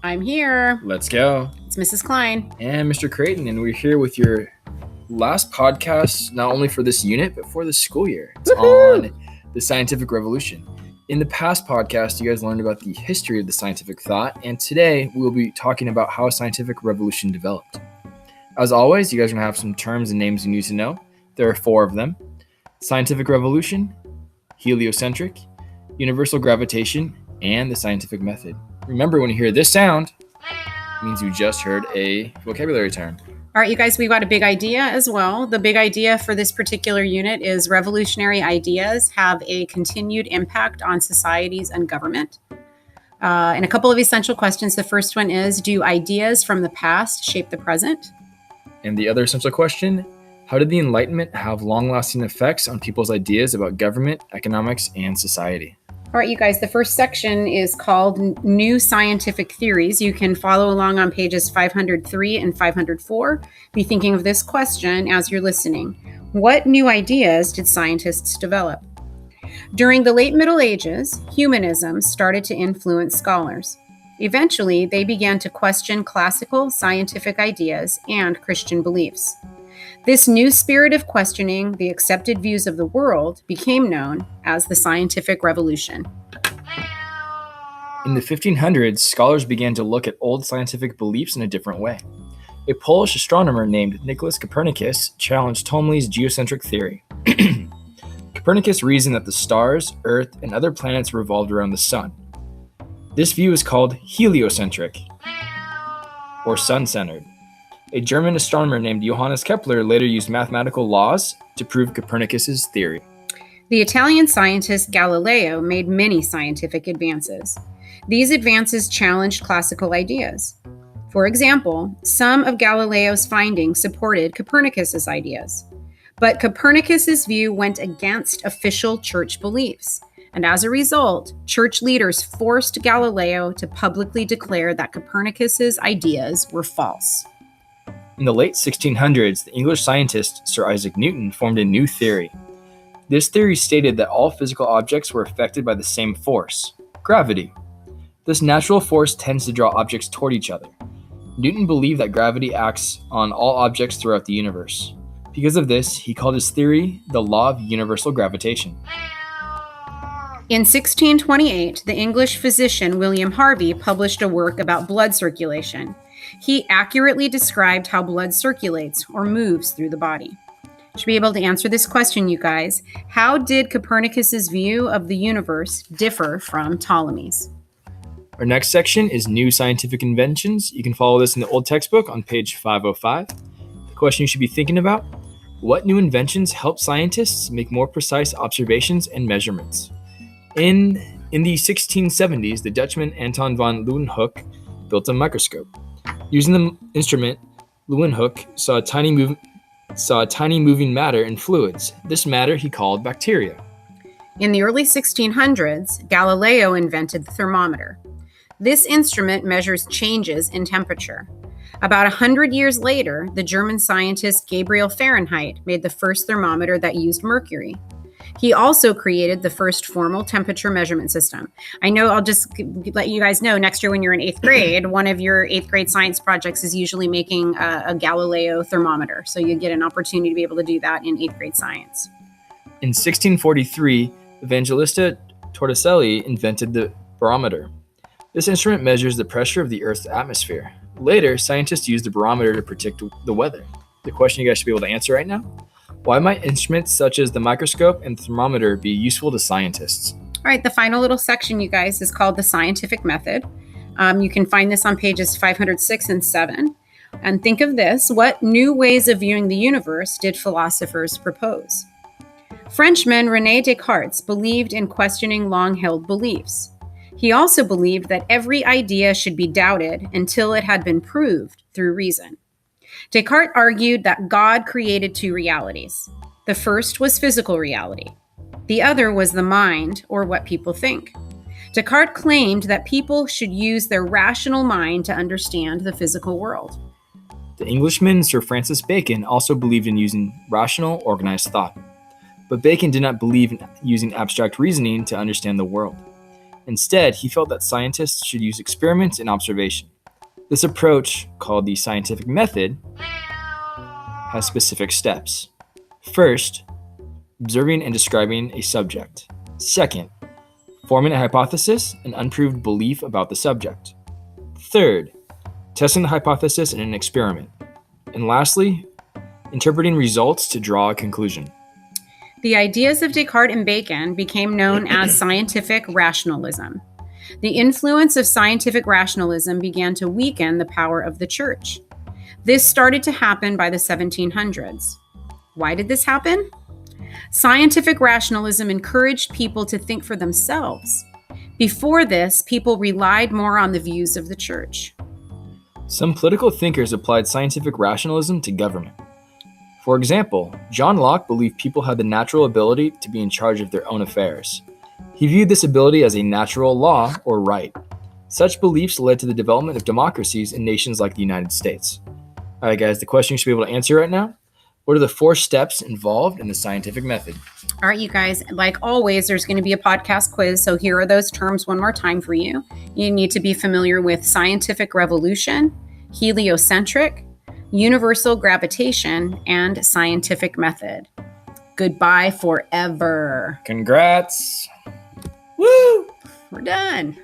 I'm here. Let's go. It's Mrs. Klein. And Mr. Creighton, and we're here with your last podcast, not only for this unit, but for the school year. It's on the scientific revolution. In the past podcast, you guys learned about the history of the scientific thought, and today we'll be talking about how a scientific revolution developed. As always, you guys are going to have some terms and names you need to know. There are 4 of them: scientific revolution, heliocentric, universal gravitation, and the scientific method. Remember, when you hear this sound, it means you just heard a vocabulary term. All right, you guys, we've got a big idea as well. The big idea for this particular unit is revolutionary ideas have a continued impact on societies and government. And a couple of essential questions. The first one is, do ideas from the past shape the present? And the other essential question, how did the Enlightenment have long-lasting effects on people's ideas about government, economics, and society? All right, you guys, the first section is called New Scientific Theories. You can follow along on pages 503 and 504. Be thinking of this question as you're listening. What new ideas did scientists develop? During the late Middle Ages, humanism started to influence scholars. Eventually, they began to question classical scientific ideas and Christian beliefs. This new spirit of questioning the accepted views of the world became known as the scientific revolution. In the 1500s, scholars began to look at old scientific beliefs in a different way. A Polish astronomer named Nicholas Copernicus challenged Ptolemy's geocentric theory. Copernicus reasoned that the stars, Earth, and other planets revolved around the sun. This view is called heliocentric, or sun-centered. A German astronomer named Johannes Kepler later used mathematical laws to prove Copernicus's theory. The Italian scientist Galileo made many scientific advances. These advances challenged classical ideas. For example, some of Galileo's findings supported Copernicus's ideas. But Copernicus's view went against official church beliefs. And as a result, church leaders forced Galileo to publicly declare that Copernicus's ideas were false. In the late 1600s, the English scientist Sir Isaac Newton formed a new theory. This theory stated that all physical objects were affected by the same force, gravity. This natural force tends to draw objects toward each other. Newton believed that gravity acts on all objects throughout the universe. Because of this, he called his theory the law of universal gravitation. In 1628, the English physician William Harvey published a work about blood circulation. He accurately described how blood circulates or moves through the body. Should be able to answer this question, you guys. How did Copernicus's view of the universe differ from Ptolemy's? Our next section is New Scientific Inventions. You can follow this in the old textbook on page 505. The question you should be thinking about: what new inventions help scientists make more precise observations and measurements? In the 1670s, the Dutchman Anton van Leeuwenhoek built a microscope. Using the instrument, Leeuwenhoek saw a tiny moving matter in fluids. This matter he called bacteria. In the early 1600s, Galileo invented the thermometer. This instrument measures changes in temperature. About 100 years later, the German scientist Gabriel Fahrenheit made the first thermometer that used mercury. He also created the first formal temperature measurement system. I know, I'll just let you guys know, next year when you're in 8th grade, one of your 8th grade science projects is usually making a Galileo thermometer. So you get an opportunity to be able to do that in 8th grade science. In 1643, Evangelista Torricelli invented the barometer. This instrument measures the pressure of the Earth's atmosphere. Later, scientists used the barometer to predict the weather. The question you guys should be able to answer right now: why might instruments such as the microscope and thermometer be useful to scientists? All right, the final little section, you guys, is called the scientific method. You can find this on pages 506 and 7. And think of this: what new ways of viewing the universe did philosophers propose? Frenchman René Descartes believed in questioning long-held beliefs. He also believed that every idea should be doubted until it had been proved through reason. Descartes argued that God created 2 realities. The first was physical reality. The other was the mind, or what people think. Descartes claimed that people should use their rational mind to understand the physical world. The Englishman Sir Francis Bacon also believed in using rational, organized thought. But Bacon did not believe in using abstract reasoning to understand the world. Instead, he felt that scientists should use experiments and observation. This approach, called the scientific method, has specific steps. First, observing and describing a subject. Second, forming a hypothesis and unproved belief about the subject. Third, testing the hypothesis in an experiment. And lastly, interpreting results to draw a conclusion. The ideas of Descartes and Bacon became known as scientific rationalism. The influence of scientific rationalism began to weaken the power of the church. This started to happen by the 1700s. Why did this happen? Scientific rationalism encouraged people to think for themselves. Before this, people relied more on the views of the church. Some political thinkers applied scientific rationalism to government. For example, John Locke believed people had the natural ability to be in charge of their own affairs. He viewed this ability as a natural law or right. Such beliefs led to the development of democracies in nations like the United States. All right, guys, the question you should be able to answer right now: what are the 4 steps involved in the scientific method? All right, you guys, like always, there's going to be a podcast quiz. So here are those terms one more time for you. You need to be familiar with scientific revolution, heliocentric, universal gravitation, and scientific method. Goodbye forever. Congrats! Woo! We're done.